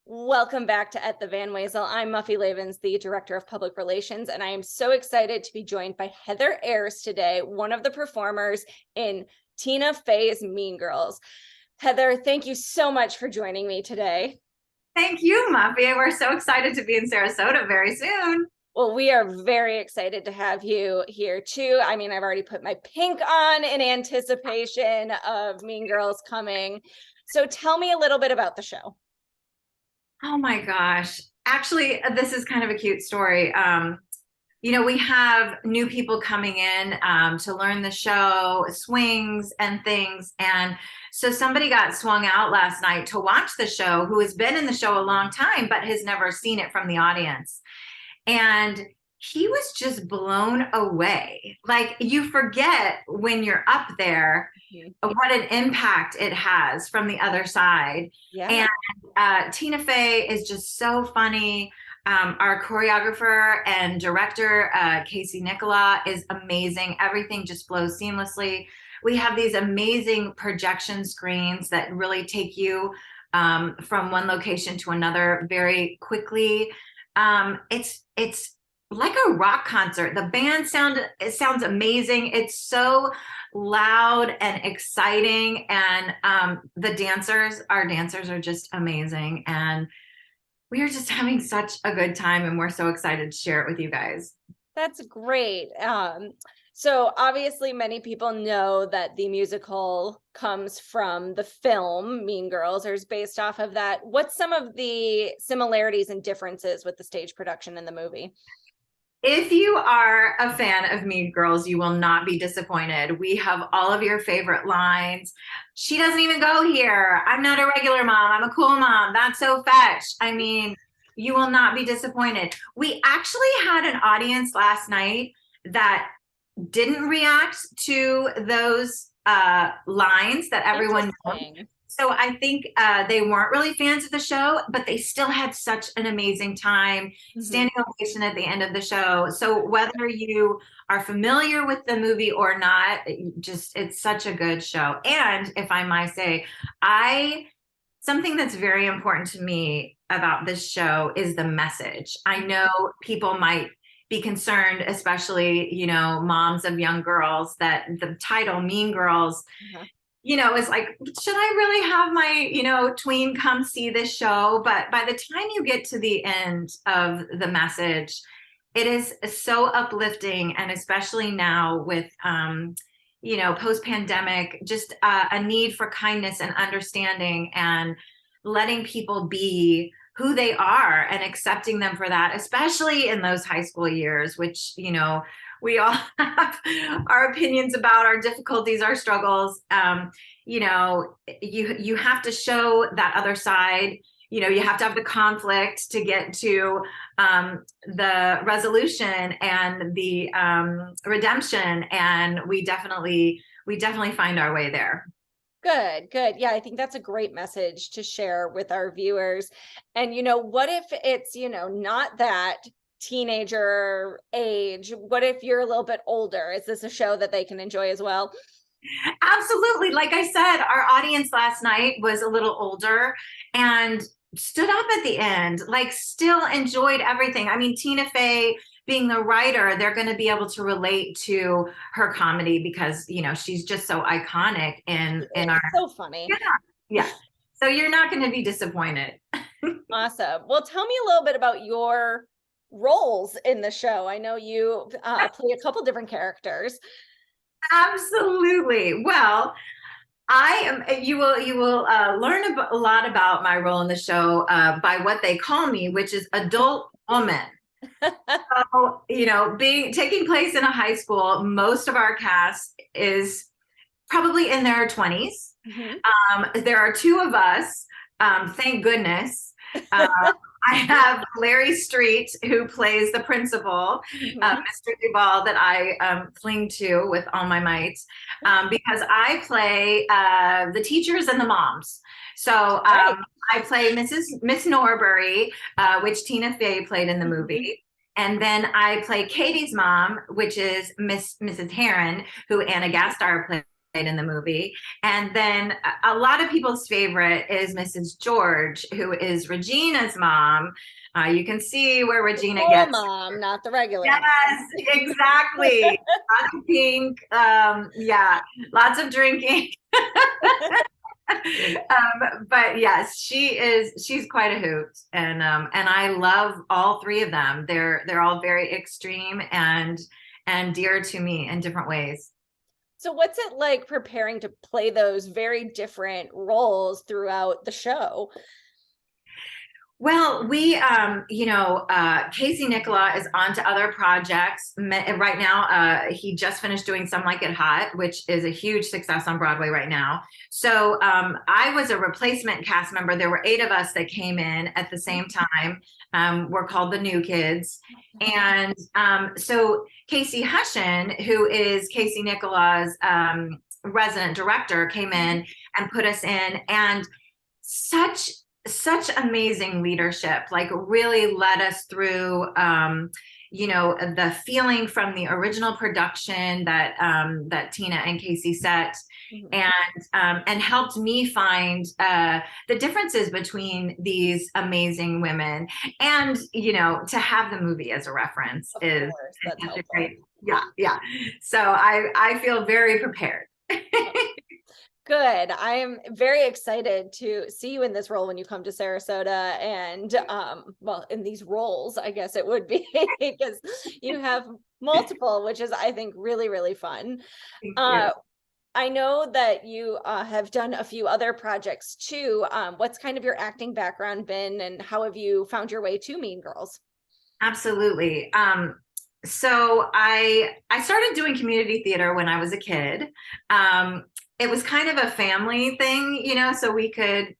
Welcome back to At the Van Wezel. I'm Muffy Lavens, the Director of Public Relations, and I am so excited to be joined by Heather Ayers today, one of the performers in Tina Fey's Mean Girls. Heather, thank you so much for joining me today. Thank you, Muffy. We're so excited to be in Sarasota very soon. Well, we are very excited to have you here too. I mean, I've already put my pink on in anticipation of Mean Girls coming. So tell me a little bit about the show. Oh my gosh. Actually, this is kind of a cute story. We have new people coming in to learn the show, swings and things. And so somebody got swung out last night to watch the show who has been in the show a long time, but has never seen it from the audience. And he was just blown away. Like, you forget when you're up there what an impact it has from the other side. Yeah. And Tina Fey is just so funny. Our choreographer and director, Casey Nicholaw, is amazing. Everything just flows seamlessly. We have these amazing projection screens that really take you from one location to another very quickly. It's like a rock concert. The band sounds amazing. It's so loud and exciting, and our dancers are just amazing, and we are just having such a good time, and we're so excited to share it with you guys. That's great. So obviously many people know that the musical comes from the film Mean Girls, or is based off of that. What's some of the similarities and differences with the stage production in the movie? If you are a fan of Mean Girls, you will not be disappointed. We have all of your favorite lines. She doesn't even go here. I'm not a regular mom. I'm a cool mom. That's so fetch. I mean, you will not be disappointed. We actually had an audience last night that didn't react to those lines that everyone knows. So I think they weren't really fans of the show, but they still had such an amazing time, standing ovation at the end of the show. So whether you are familiar with the movie or not, it's such a good show. And if I might say, something that's very important to me about this show is the message. I know people might be concerned, especially, moms of young girls, that the title Mean Girls, is like, should I really have my, tween come see this show? But by the time you get to the end of the message, it is so uplifting. And especially now with, post-pandemic, just a need for kindness and understanding and letting people be who they are and accepting them for that, especially in those high school years, which, we all have our opinions about, our difficulties, our struggles. You have to show that other side. You have to have the conflict to get to the resolution and the redemption. And we definitely find our way there. Good. Yeah, I think that's a great message to share with our viewers. And, what if it's, not that teenager age? What if you're a little bit older? Is this a show that they can enjoy as well? Absolutely. Like I said, our audience last night was a little older and stood up at the end, like still enjoyed everything. I mean, Tina Fey being the writer, they're going to be able to relate to her comedy because, she's just so iconic in our. So funny. Yeah. So you're not going to be disappointed. Awesome. Well, tell me a little bit about your roles in the show. I know you play a couple different characters. Absolutely. Well, you will learn a lot about my role in the show by what they call me, which is adult woman. So, taking place in a high school, most of our cast is probably in their 20s. There are two of us, thank goodness. I have Larry Street, who plays the principal, Mr. Duval, that I cling to with all my might, because I play the teachers and the moms. So I play Miss Norbury, which Tina Fey played in the movie. And then I play Katie's mom, which is Mrs. Heron, who Anna Gastar in the movie. And then a lot of people's favorite is Mrs. George, who is Regina's mom. You can see where Regina cool gets mom, not the regular. Yes, exactly. Lots of pink. Yeah, lots of drinking. But yes, she's quite a hoot, and I love all three of them. They're all very extreme and dear to me in different ways. So what's it like preparing to play those very different roles throughout the show? Well, Casey Nicholaw is on to other projects. Right now, he just finished doing Some Like It Hot, which is a huge success on Broadway right now. So I was a replacement cast member. There were 8 of us that came in at the same time. We're called the New Kids. And so Casey Hushin, who is Casey Nicholaw's resident director, came in and put us in, and such amazing leadership, like really led us through the feeling from the original production that Tina and Casey set, and helped me find the differences between these amazing women, and to have the movie as a reference is great. Yeah, so I feel very prepared. Good. I'm very excited to see you in this role when you come to Sarasota, and well, in these roles, I guess it would be, because you have multiple, which is, I think, really, really fun. I know that you have done a few other projects too. What's kind of your acting background been, and how have you found your way to Mean Girls? Absolutely. So I started doing community theater when I was a kid. It was kind of a family thing, so we could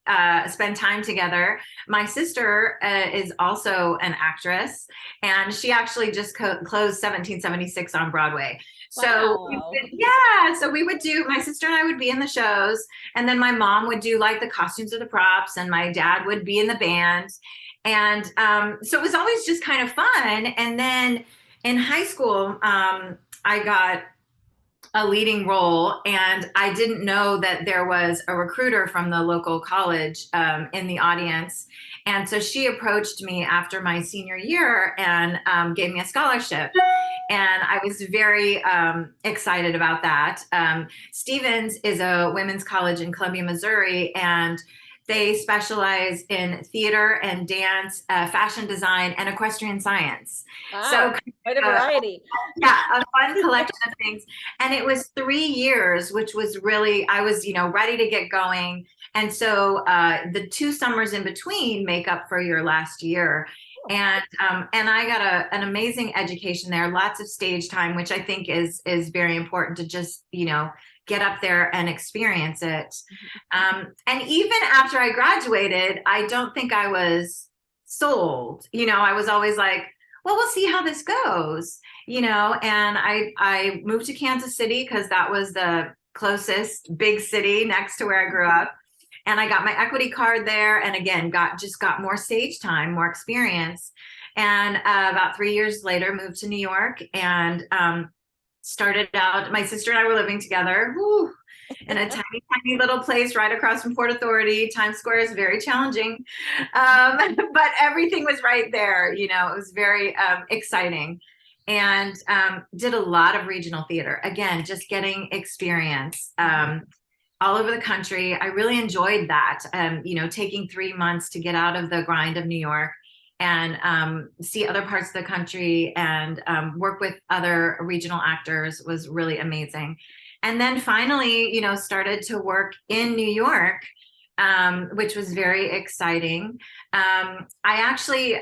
spend time together. My sister is also an actress, and she actually just closed 1776 on Broadway. So wow. So we would do, my sister and I would be in the shows, and then my mom would do like the costumes or the props, and my dad would be in the band. And so it was always just kind of fun. And then in high school, I got a leading role, and I didn't know that there was a recruiter from the local college in the audience. And so she approached me after my senior year and gave me a scholarship. And I was very excited about that. Stevens is a women's college in Columbia, Missouri, and they specialize in theater and dance, fashion design, and equestrian science. Wow, so quite a variety. A fun collection of things. And it was 3 years, which was really, I was, ready to get going. And so the 2 summers in between make up for your last year. And I got an amazing education there, lots of stage time, which I think is very important to just, get up there and experience it. And even after I graduated, I don't think I was sold. I was always like, well, we'll see how this goes, and I moved to Kansas City because that was the closest big city next to where I grew up. And I got my equity card there, and again, got more stage time, more experience. And about 3 years later, moved to New York, and started out, my sister and I were living together in a tiny little place right across from Port Authority. Times Square is very challenging, but everything was right there. It was very exciting. And did a lot of regional theater, again, just getting experience all over the country. I really enjoyed that, taking 3 months to get out of the grind of New York and see other parts of the country, and work with other regional actors was really amazing. And then finally, started to work in New York, which was very exciting. I actually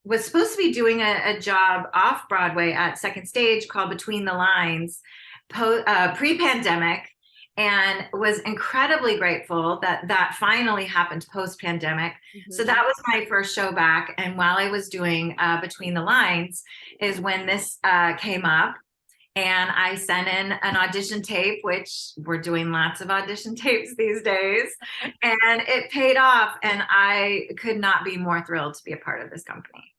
was supposed to be doing a job off Broadway at Second Stage called Between the Lines, pre-pandemic, and was incredibly grateful that finally happened post-pandemic. So that was my first show back. And while I was doing Between the Lines is when this came up, and I sent in an audition tape, which we're doing lots of audition tapes these days, and it paid off. And I could not be more thrilled to be a part of this company.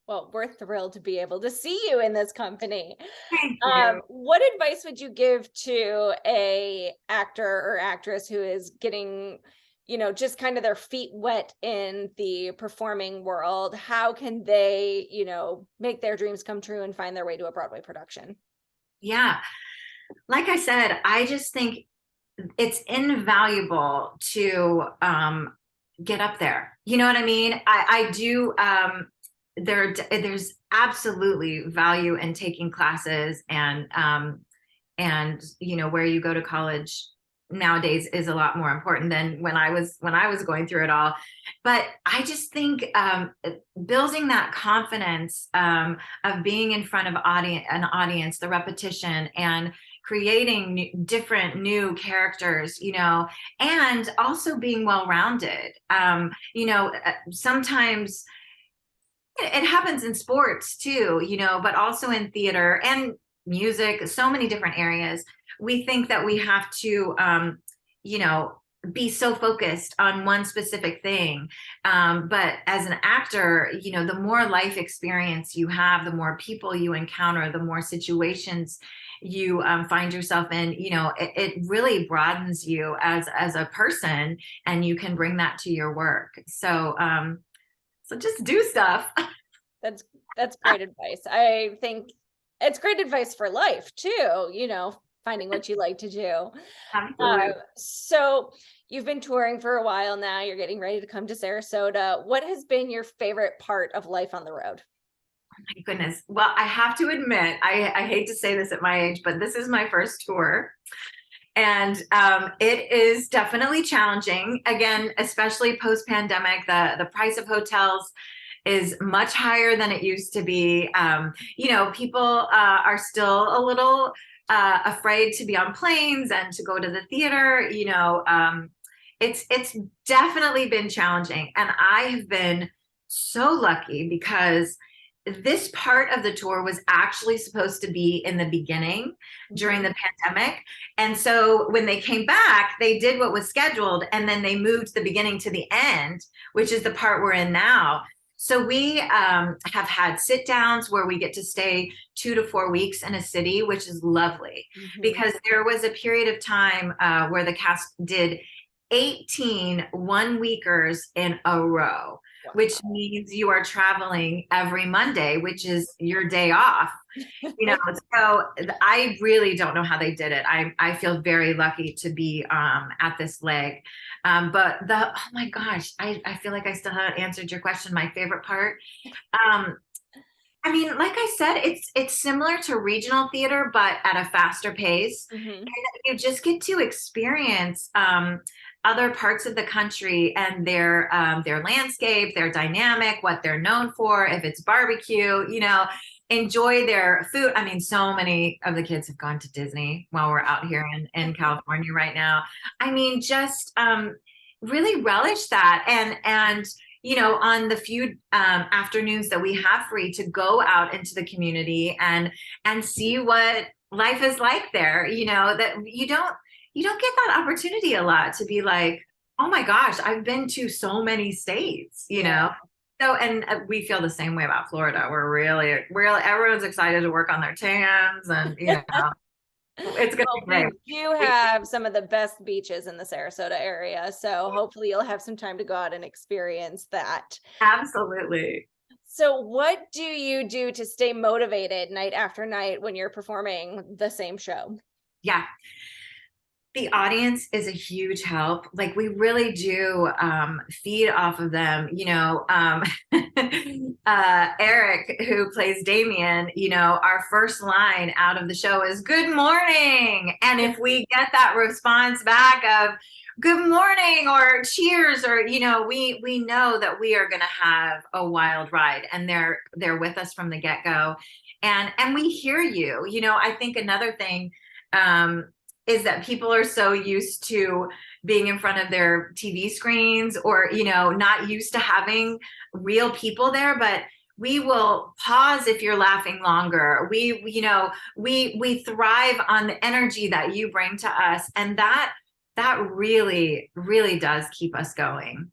Well, we're thrilled to be able to see you in this company. Thank you. What advice would you give to a actor or actress who is getting, just kind of their feet wet in the performing world? How can they, make their dreams come true and find their way to a Broadway production? Yeah. Like I said, I just think it's invaluable to get up there. You know what I mean? I do. There's absolutely value in taking classes, and where you go to college nowadays is a lot more important than when I was going through it all. But I just think building that confidence of being in front of an audience, the repetition, and creating different new characters, and also being well-rounded. Sometimes it happens in sports too, but also in theater and music, so many different areas. We think that we have to, be so focused on one specific thing. But as an actor, the more life experience you have, the more people you encounter, the more situations you find yourself in, it really broadens you as a person, and you can bring that to your work. So just do stuff. That's great advice. I think it's great advice for life too, finding what you like to do. Absolutely. So you've been touring for a while now, you're getting ready to come to Sarasota. What has been your favorite part of life on the road? My goodness. Well, I have to admit, I hate to say this at my age, but this is my first tour. And it is definitely challenging. Again, especially post-pandemic, the price of hotels is much higher than it used to be. People are still a little afraid to be on planes and to go to the theater. It's definitely been challenging. And I have been so lucky because this part of the tour was actually supposed to be in the beginning during the pandemic. And so when they came back, they did what was scheduled, and then they moved the beginning to the end, which is the part we're in now. So we have had sit downs where we get to stay 2 to 4 weeks in a city, which is lovely, because there was a period of time where the cast did 18 one-weekers in a row, which means you are traveling every Monday, which is your day off. So I really don't know how they did it. I feel very lucky to be at this leg. But oh my gosh, I feel like I still haven't answered your question. My favorite part. I mean, like I said, it's similar to regional theater, but at a faster pace. And you just get to experience other parts of the country and their landscape, their dynamic, what they're known for, if it's barbecue, enjoy their food. I mean, so many of the kids have gone to Disney while we're out here in California right now. I mean, just really relish that. And on the few afternoons that we have free, to go out into the community and see what life is like there, that you don't get that opportunity a lot, to be like, oh my gosh, I've been to so many states, So, and we feel the same way about Florida. We're really, everyone's excited to work on their tans, and it's gonna be great. We do have some of the best beaches in the Sarasota area, so hopefully you'll have some time to go out and experience that. Absolutely. So what do you do to stay motivated night after night when you're performing the same show? Yeah. The audience is a huge help. Like, we really do feed off of them. Eric, who plays Damien, our first line out of the show is "Good morning." And if we get that response back of "Good morning" or cheers, or we know that we are going to have a wild ride, and they're with us from the get-go, and we hear you. I think another thing is that people are so used to being in front of their TV screens, or, not used to having real people there, but we will pause if you're laughing longer. We thrive on the energy that you bring to us. And that really, really does keep us going.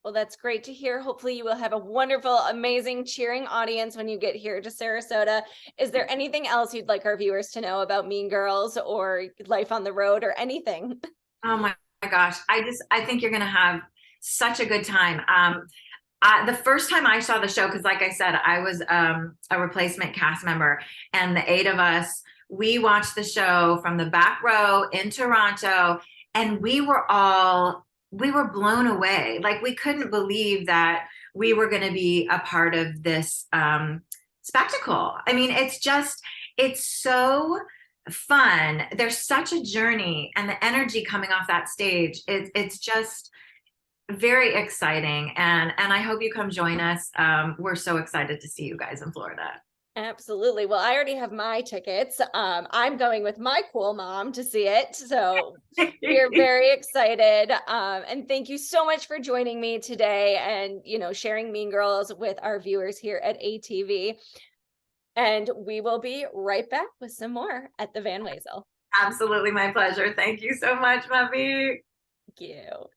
Well, that's great to hear. Hopefully you will have a wonderful, amazing cheering audience when you get here to Sarasota. Is there anything else you'd like our viewers to know about Mean Girls or life on the road or anything? Oh my gosh. I think you're going to have such a good time. The first time I saw the show, because like I said, I was a replacement cast member, and the 8 of us, we watched the show from the back row in Toronto, and we were blown away. Like, we couldn't believe that we were going to be a part of this spectacle. I mean, it's so fun. There's such a journey, and the energy coming off that stage, it's just very exciting, and I hope you come join us. We're so excited to see you guys in Florida. Absolutely. Well, I already have my tickets. I'm going with my cool mom to see it. So we're very excited. And thank you so much for joining me today and, sharing Mean Girls with our viewers here at ATV. And we will be right back with some more at the Van Wezel. Absolutely, my pleasure. Thank you so much, Muffy. Thank you.